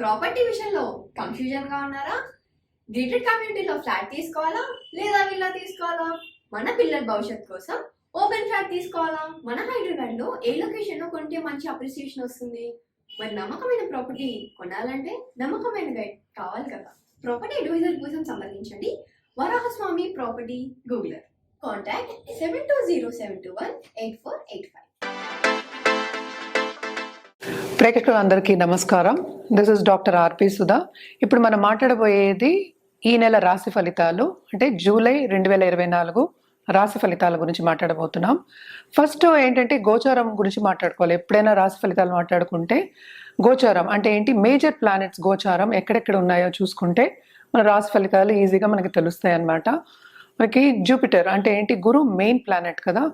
Property విషయంలో confusion గా ఉన్నారా? గేటెడ్ కమ్యూనిటీలో ఫ్లాట్ తీసుకోవాలా లేదా విల్లా తీసుకోవాలా? మన పిల్లల భవిష్యత్ కోసం ఓపెన్ ఫ్లాట్ తీసుకోవాలా? మన హైదరాబాద్ లో ఏ లొకేషన్ లో కొంటే మంచి అప్రిసియేషన్ వస్తుంది? మరి నమ్మకమైన ప్రాపర్టీ కొనాలంటే నమ్మకమైన గైడ్ కావాలి కదా. ప్రాపర్టీ అడ్వైజర్ కోసం సంప్రదించండి వరాహస్వామి ప్రాపర్టీ గూగులర్. కాంటాక్ట్ 7207218485. ప్రేక్షకులందరికీ నమస్కారం. దిస్ ఇస్ డాక్టర్ ఆర్పి సుధా. ఇప్పుడు మనం మాట్లాడబోయేది ఈ నెల రాశి ఫలితాలు, అంటే జూలై 2024 రాశి ఫలితాల గురించి మాట్లాడబోతున్నాం. ఫస్ట్ ఏంటంటే గోచారం గురించి మాట్లాడుకోవాలి. ఎప్పుడైనా రాశి ఫలితాలు మాట్లాడుకుంటే గోచారం అంటే ఏంటి, మేజర్ ప్లానెట్స్ గోచారం ఎక్కడెక్కడ ఉన్నాయో చూసుకుంటే మన రాశి ఫలితాలు ఈజీగా మనకి తెలుస్తాయి అన్నమాట. మనకి జూపిటర్ అంటే ఏంటి, గురు మెయిన్ ప్లానెట్ కదా,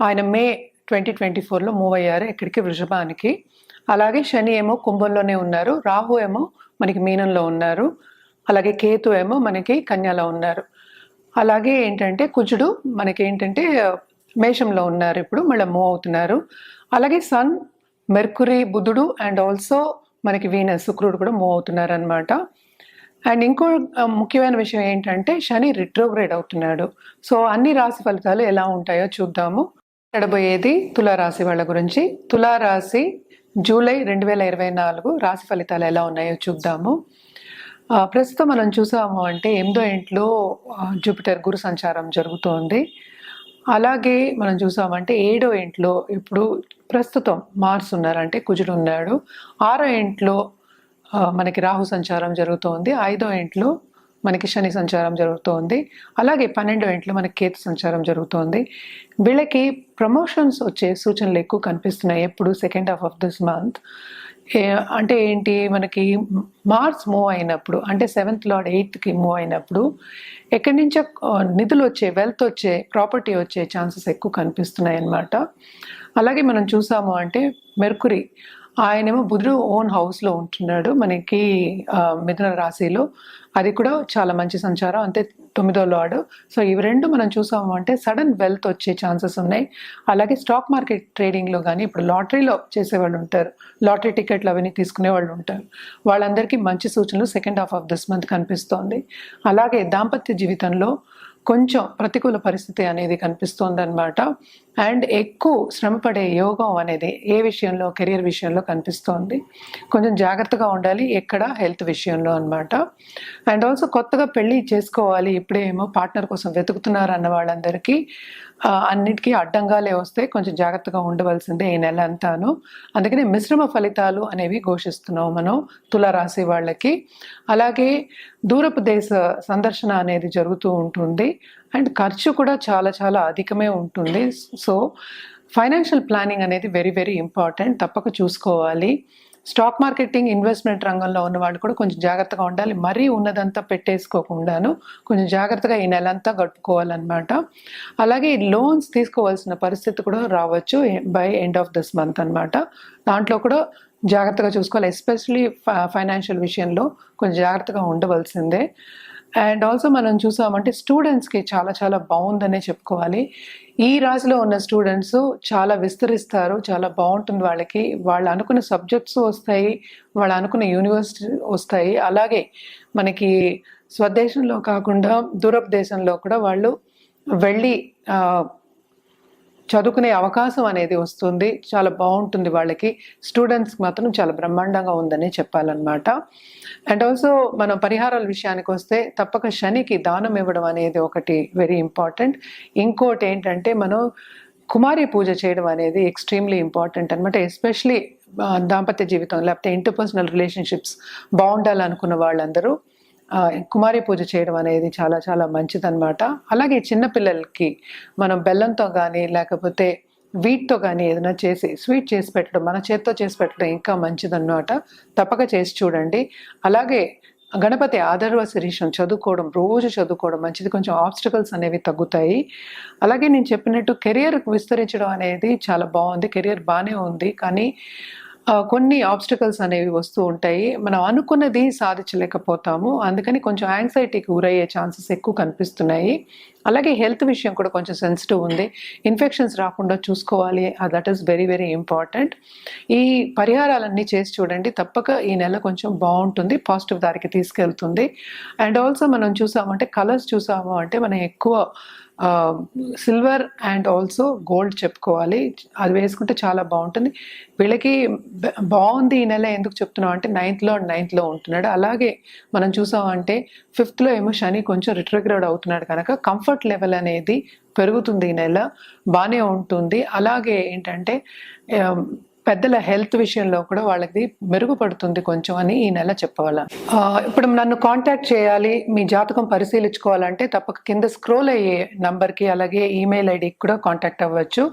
ఆయన మే 2024లో మూవ్ అయ్యారు ఎక్కడికి, వృషభానికి. అలాగే శని ఏమో కుంభంలోనే ఉన్నారు, రాహు ఏమో మనకి మీనంలో ఉన్నారు, అలాగే కేతు ఏమో మనకి కన్యలో ఉన్నారు. అలాగే ఏంటంటే కుజుడు మనకి ఏంటంటే మేషంలో ఉన్నారు, ఇప్పుడు మళ్ళీ మూవ్ అవుతున్నారు. అలాగే సన్, మెర్కురీ, బుధుడు అండ్ ఆల్సో మనకి వీనస్, శుక్రుడు కూడా మూవ్ అవుతున్నారు అనమాట. అండ్ ఇంకో ముఖ్యమైన విషయం ఏంటంటే శని రిట్రోగ్రేడ్ అవుతున్నాడు. సో అన్ని రాశి ఫలితాలు ఎలా ఉంటాయో చూద్దాము. ఎడబోయేది తులారాశి వాళ్ళ గురించి. తులారాశి జూలై 2024 రాశి ఫలితాలు ఎలా ఉన్నాయో చూద్దాము. ప్రస్తుతం మనం చూసాము అంటే 8వ ఇంట్లో జూపిటర్ గురు సంచారం జరుగుతోంది. అలాగే మనం చూసామంటే 7వ ఇంట్లో ఇప్పుడు ప్రస్తుతం మార్స్ ఉన్నారు, అంటే కుజుడు ఉన్నాడు. 6వ ఇంట్లో మనకి రాహు సంచారం జరుగుతోంది. 5వ ఇంట్లో మనకి శని సంచారం జరుగుతోంది. అలాగే 12వ ఇంట్లో మనకి కేతు సంచారం జరుగుతోంది. వీళ్ళకి ప్రమోషన్స్ వచ్చే సూచనలు ఎక్కువ కనిపిస్తున్నాయి ఎప్పుడు second half of this month. అంటే ఏంటి, మనకి మార్స్ మూవ్ అయినప్పుడు, అంటే 7th లార్డ్ 8కి మూవ్ అయినప్పుడు ఎక్కడి నుంచో నిధులు వచ్చే, వెల్త్ వచ్చే, ప్రాపర్టీ వచ్చే ఛాన్సెస్ ఎక్కువ కనిపిస్తున్నాయి అన్నమాట. అలాగే మనం చూసాము అంటే మెర్కురీ ఆయనేమో బుధుడు ఓన్ హౌస్లో ఉంటున్నాడు మనకి మిథున రాశిలో. అది కూడా చాలా మంచి సంచారం, అంతే 9వ లార్డ్. సో ఇవి రెండు మనం చూసాము అంటే సడన్ వెల్త్ వచ్చే ఛాన్సెస్ ఉన్నాయి. అలాగే స్టాక్ మార్కెట్ ట్రేడింగ్లో కానీ, ఇప్పుడు లాటరీలో చేసేవాళ్ళు ఉంటారు, లాటరీ టికెట్లు అవన్నీ తీసుకునే వాళ్ళు ఉంటారు, వాళ్ళందరికీ మంచి సూచనలు second half of this month కనిపిస్తోంది. అలాగే దాంపత్య జీవితంలో కొంచెం ప్రతికూల పరిస్థితి అనేది కనిపిస్తోంది అనమాట. అండ్ ఎక్కువ శ్రమపడే యోగం అనేది ఏ విషయంలో, కెరియర్ విషయంలో కనిపిస్తోంది. కొంచెం జాగ్రత్తగా ఉండాలి ఎక్కడ, హెల్త్ విషయంలో అనమాట. అండ్ ఆల్సో కొత్తగా పెళ్ళి చేసుకోవాలి, ఇప్పుడే ఏమో పార్ట్నర్ కోసం వెతుకుతున్నారు అన్న వాళ్ళందరికీ అన్నిటికీ అడ్డంగాలే వస్తే కొంచెం జాగ్రత్తగా ఉండవలసిందే ఈ నెల అంతాను. అందుకని మిశ్రమ ఫలితాలు అనేవి ఘోషిస్తున్నాం మనం తులారాశి వాళ్ళకి. అలాగే దూరపు దేశ సందర్శన అనేది జరుగుతూ ఉంటుంది. అండ్ ఖర్చు కూడా చాలా చాలా అధికమే ఉంటుంది. సో ఫైనాన్షియల్ ప్లానింగ్ అనేది వెరీ వెరీ ఇంపార్టెంట్, తప్పక చూసుకోవాలి. స్టాక్ మార్కెటింగ్, ఇన్వెస్ట్మెంట్ రంగంలో ఉన్న వాళ్ళు కూడా కొంచెం జాగ్రత్తగా ఉండాలి. మరీ ఉన్నదంతా పెట్టేసుకోకుండాను కొంచెం జాగ్రత్తగా ఈ నెలంతా గడుపుకోవాలన్నమాట. అలాగే లోన్స్ తీసుకోవాల్సిన పరిస్థితి కూడా రావచ్చు by end of this month అనమాట. దాంట్లో కూడా జాగ్రత్తగా చూసుకోవాలి, ఎస్పెషలీ ఫైనాన్షియల్ విషయంలో కొంచెం జాగ్రత్తగా ఉండవలసిందే. అండ్ ఆల్సో మనం చూసామంటే స్టూడెంట్స్కి చాలా చాలా బాగుందనే చెప్పుకోవాలి. ఈ రాశిలో ఉన్న స్టూడెంట్స్ చాలా విస్తరిస్తారు, చాలా బాగుంటుంది వాళ్ళకి. వాళ్ళు అనుకున్న సబ్జెక్ట్స్ వస్తాయి, వాళ్ళు అనుకున్న యూనివర్సిటీ వస్తాయి. అలాగే మనకి స్వదేశంలో కాకుండా దూరపు దేశంలో కూడా వాళ్ళు వెళ్ళి చదువుకునే అవకాశం అనేది వస్తుంది. చాలా బాగుంటుంది వాళ్ళకి. స్టూడెంట్స్కి మాత్రం చాలా బ్రహ్మాండంగా ఉందని చెప్పాలన్నమాట. అండ్ ఆల్సో మనం పరిహారాల విషయానికి వస్తే తప్పక శనికి దానం ఇవ్వడం అనేది ఒకటి వెరీ ఇంపార్టెంట్. ఇంకోటి ఏంటంటే మనం కుమారి పూజ చేయడం అనేది ఎక్స్ట్రీమ్లీ ఇంపార్టెంట్ అనమాట. ఎస్పెషలీ దాంపత్య జీవితం లేకపోతే ఇంటర్పర్సనల్ రిలేషన్షిప్స్ బాగుండాలనుకున్న వాళ్ళందరూ కుమారి పూజ చేయడం అనేది చాలా చాలా మంచిదన్నమాట. అలాగే చిన్నపిల్లలకి మనం బెల్లంతో కానీ లేకపోతే వీటితో కానీ ఏదైనా చేసి స్వీట్ చేసి పెట్టడం, మన చేత్తో చేసి పెట్టడం ఇంకా మంచిదన్నమాట. తప్పక చేసి చూడండి. అలాగే గణపతి ఆదర్వ శిరీషం చదువుకోవడం, రోజు చదువుకోవడం మంచిది, కొంచెం ఆబ్స్టికల్స్ అనేవి తగ్గుతాయి. అలాగే నేను చెప్పినట్టు కెరియర్ విస్తరించడం అనేది చాలా బాగుంది, కెరియర్ బాగానే ఉంది, కానీ కొన్ని ఆబ్స్టికల్స్ అనేవి వస్తూ ఉంటాయి. మనం అనుకున్నది సాధించలేకపోతాము, అందుకని కొంచెం యాంగ్జైటీకి గురయ్యే ఛాన్సెస్ ఎక్కువ కనిపిస్తున్నాయి. అలాగే హెల్త్ విషయం కూడా కొంచెం సెన్సిటివ్ ఉంది, ఇన్ఫెక్షన్స్ రాకుండా చూసుకోవాలి, that is very very important. ఈ పరిహారాలన్నీ చేసి చూడండి, తప్పక ఈ నెల కొంచెం బాగుంటుంది, పాజిటివ్ దారికి తీసుకెళ్తుంది. అండ్ ఆల్సో మనం చూసామంటే కలర్స్ చూసాము అంటే మనం ఎక్కువ సిల్వర్ అండ్ ఆల్సో గోల్డ్ చెప్పుకోవాలి, అది వేసుకుంటే చాలా బాగుంటుంది. వీళ్ళకి బాగుంది ఈ నెల ఎందుకు చెప్తున్నాం అంటే 9th ఉంటున్నాడు. అలాగే మనం చూసామంటే 5th ఏమో శని కొంచెం రిట్రోగ్రేడ్ అవుతున్నాడు కనుక కంఫర్ట్ లెవెల్ అనేది పెరుగుతుంది ఈ నెల, బాగానే ఉంటుంది. అలాగే ఏంటంటే పెద్దల హెల్త్ విషయంలో కూడా వాళ్ళకి మెరుగుపడుతుంది కొంచెం అని ఈ నెల చెప్పగలం. ఇప్పుడు నన్ను కాంటాక్ట్ చేయాలి, మీ జాతకం పరిశీలించుకోవాలంటే తప్పక కింద స్క్రోల్ అయ్యే నంబర్కి అలాగే ఈమెయిల్ ఐడికి కూడా కాంటాక్ట్ అవ్వచ్చు.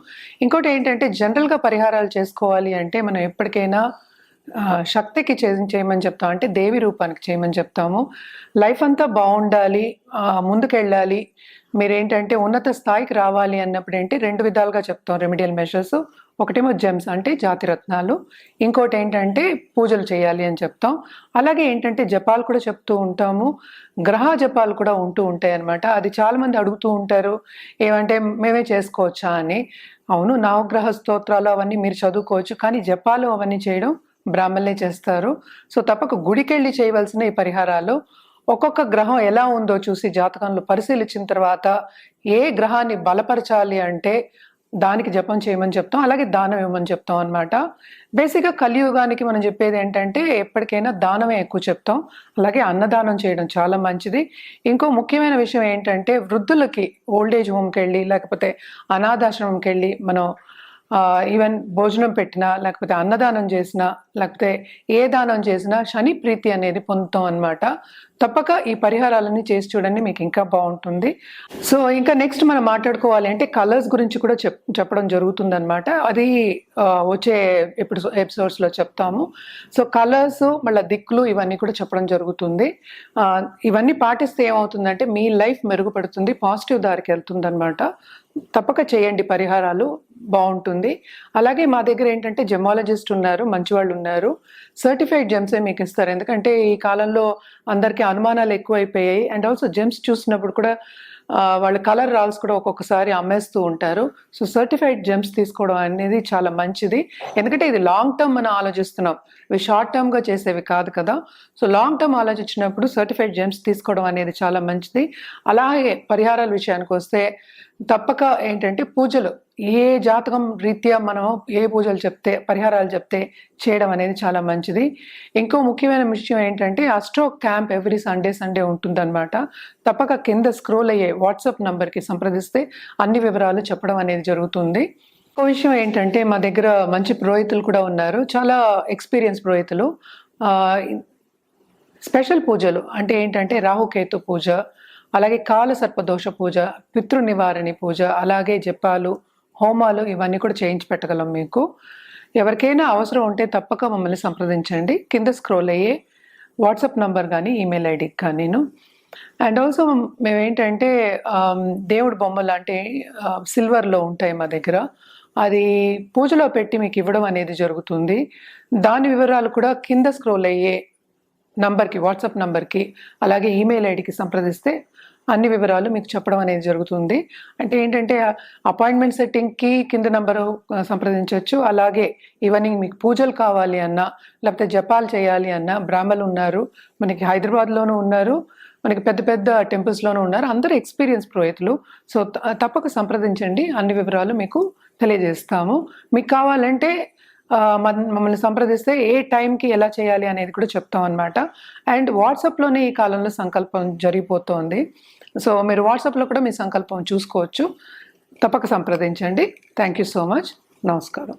ఇంకోటి ఏంటంటే జనరల్గా పరిహారాలు చేసుకోవాలి అంటే మనం ఎప్పటికైనా శక్తికి చేయమని చెప్తాం, అంటే దేవి రూపానికి చేయమని చెప్తాము. లైఫ్ అంతా బాగుండాలి, ముందుకెళ్ళాలి, మీరేంటంటే ఉన్నత స్థాయికి రావాలి అన్నప్పుడు ఏంటి 2 విధాలుగా చెప్తాం రెమెడియల్ మెషర్స్. ఒకటేమో జెమ్స్ అంటే జాతిరత్నాలు, ఇంకోటి ఏంటంటే పూజలు చేయాలి అని చెప్తాం. అలాగే ఏంటంటే జపాలు కూడా చెప్తూ ఉంటాము, గ్రహ జపాలు కూడా ఉంటూ ఉంటాయి అన్నమాట. అది చాలామంది అడుగుతూ ఉంటారు ఏమంటే మేమే చేసుకోవచ్చా అని. అవును, నవగ్రహ స్తోత్రాలు అవన్నీ మీరు చదువుకోవచ్చు, కానీ జపాలు అవన్నీ చేయడం బ్రాహ్మణులే చేస్తారు. సో తప్పక గుడికెళ్ళి చేయవలసిన ఈ పరిహారాలు ఒక్కొక్క గ్రహం ఎలా ఉందో చూసి జాతకంలో పరిశీలించిన తర్వాత ఏ గ్రహాన్ని బలపరచాలి అంటే దానికి జపం చేయమని చెప్తాం, అలాగే దానం ఇవ్వమని చెప్తాం అనమాట. బేసిక్గా కలియుగానికి మనం చెప్పేది ఏంటంటే ఎప్పటికైనా దానమే ఎక్కువ చెప్తాం, అలాగే అన్నదానం చేయడం చాలా మంచిది. ఇంకో ముఖ్యమైన విషయం ఏంటంటే వృద్ధులకి ఓల్డేజ్ హోమ్కి వెళ్ళి లేకపోతే అనాథాశ్రమంకి వెళ్ళి మనం ఈవెన్ భోజనం పెట్టినా లేకపోతే అన్నదానం చేసినా లేకపోతే ఏ దానం చేసినా శని ప్రీతి అనేది పొందుతాం అనమాట. తప్పక ఈ పరిహారాలన్నీ చేసి చూడండి, మీకు ఇంకా బాగుంటుంది. సో ఇంకా నెక్స్ట్ మనం మాట్లాడుకోవాలి అంటే కలర్స్ గురించి కూడా చెప్పడం జరుగుతుంది అనమాట. అది వచ్చే ఎపిసోడ్స్లో చెప్తాము. సో కలర్స్ మళ్ళీ దిక్కులు ఇవన్నీ కూడా చెప్పడం జరుగుతుంది. ఇవన్నీ పాటిస్తే ఏమవుతుందంటే మీ లైఫ్ మెరుగుపడుతుంది, పాజిటివ్ దారికి వెళ్తుంది అనమాట. తప్పక చేయండి, పరిహారాలు బాగుంటుంది. అలాగే మా దగ్గర ఏంటంటే జెమాలజిస్ట్ ఉన్నారు, మంచి వాళ్ళు ఉన్నారు, సర్టిఫైడ్ జెమ్సే మీకు ఇస్తారు. ఎందుకంటే ఈ కాలంలో అందరికీ అనుమానాలు ఎక్కువైపోయాయి. అండ్ ఆల్సో జెమ్స్ చూసినప్పుడు కూడా వాళ్ళ కలర్ రాల్స్ కూడా ఒక్కొక్కసారి అమ్మేస్తూ ఉంటారు. సో సర్టిఫైడ్ జెమ్స్ తీసుకోవడం అనేది చాలా మంచిది, ఎందుకంటే ఇది లాంగ్ టర్మ్ మనం ఆలోచిస్తున్నాం, ఇవి షార్ట్ టర్మ్గా చేసేవి కాదు కదా. సో లాంగ్ టర్మ్ ఆలోచించినప్పుడు సర్టిఫైడ్ జెమ్స్ తీసుకోవడం అనేది చాలా మంచిది. అలాగే పరిహారాల విషయానికి వస్తే తప్పక ఏంటంటే పూజలు ఏ జాతకం రీత్యా మనం ఏ పూజలు చెప్తే పరిహారాలు చెప్తే చేయడం అనేది చాలా మంచిది. ఇంకో ముఖ్యమైన విషయం ఏంటంటే అస్ట్రో క్యాంప్ ఎవ్రీ సండే ఉంటుందన్నమాట. తప్పక కింద స్క్రోల్ అయ్యే వాట్సాప్ నంబర్కి సంప్రదిస్తే అన్ని వివరాలు చెప్పడం అనేది జరుగుతుంది. ఇంకో విషయం ఏంటంటే మా దగ్గర మంచి పురోహితులు కూడా ఉన్నారు, చాలా ఎక్స్పీరియన్స్ పురోహితులు. స్పెషల్ పూజలు అంటే ఏంటంటే రాహుకేతు పూజ, అలాగే కాల సర్పదోష పూజ, పితృ నివారణి పూజ, అలాగే జపాలు, హోమాలు ఇవన్నీ కూడా చేయించి పెట్టగలం మీకు. ఎవరికైనా అవసరం ఉంటే తప్పక మమ్మల్ని సంప్రదించండి, కింద స్క్రోల్ అయ్యే వాట్సాప్ నంబర్ కానీ ఈమెయిల్ ఐడికి కానీ. అండ్ ఆల్సో మేమేంటంటే దేవుడి బొమ్మలు అంటే సిల్వర్లో ఉంటాయి మా దగ్గర, అది పూజలో పెట్టి మీకు ఇవ్వడం అనేది జరుగుతుంది. దాని వివరాలు కూడా కింద స్క్రోల్ అయ్యే నంబర్కి వాట్సాప్ నంబర్కి అలాగే ఈమెయిల్ ఐడికి సంప్రదిస్తే అన్ని వివరాలు మీకు చెప్పడం అనేది జరుగుతుంది. అంటే ఏంటంటే అపాయింట్మెంట్ సెట్టింగ్కి కింద నంబరు సంప్రదించవచ్చు. అలాగే ఇవన్నీ మీకు పూజలు కావాలి అన్నా లేకపోతే జపాలు చేయాలి అన్నా బ్రాహ్మణులు ఉన్నారు, మనకి హైదరాబాద్లోనూ ఉన్నారు, మనకి పెద్ద పెద్ద టెంపుల్స్లోనూ ఉన్నారు, అందరూ ఎక్స్పీరియన్స్ పురోహితులు. సో తప్పక సంప్రదించండి, అన్ని వివరాలు మీకు తెలియజేస్తాము. మీకు కావాలంటే మమ్మల్ని సంప్రదిస్తే ఏ టైంకి ఎలా చేయాలి అనేది కూడా చెప్తాం అనమాట. అండ్ వాట్సాప్లోనే ఈ కాలంలో సంకల్పం జరిగిపోతుంది, సో మీరు వాట్సాప్లో కూడా మీ సంకల్పం చూసుకోవచ్చు. తప్పక సంప్రదించండి. Thank you so much. నమస్కారం.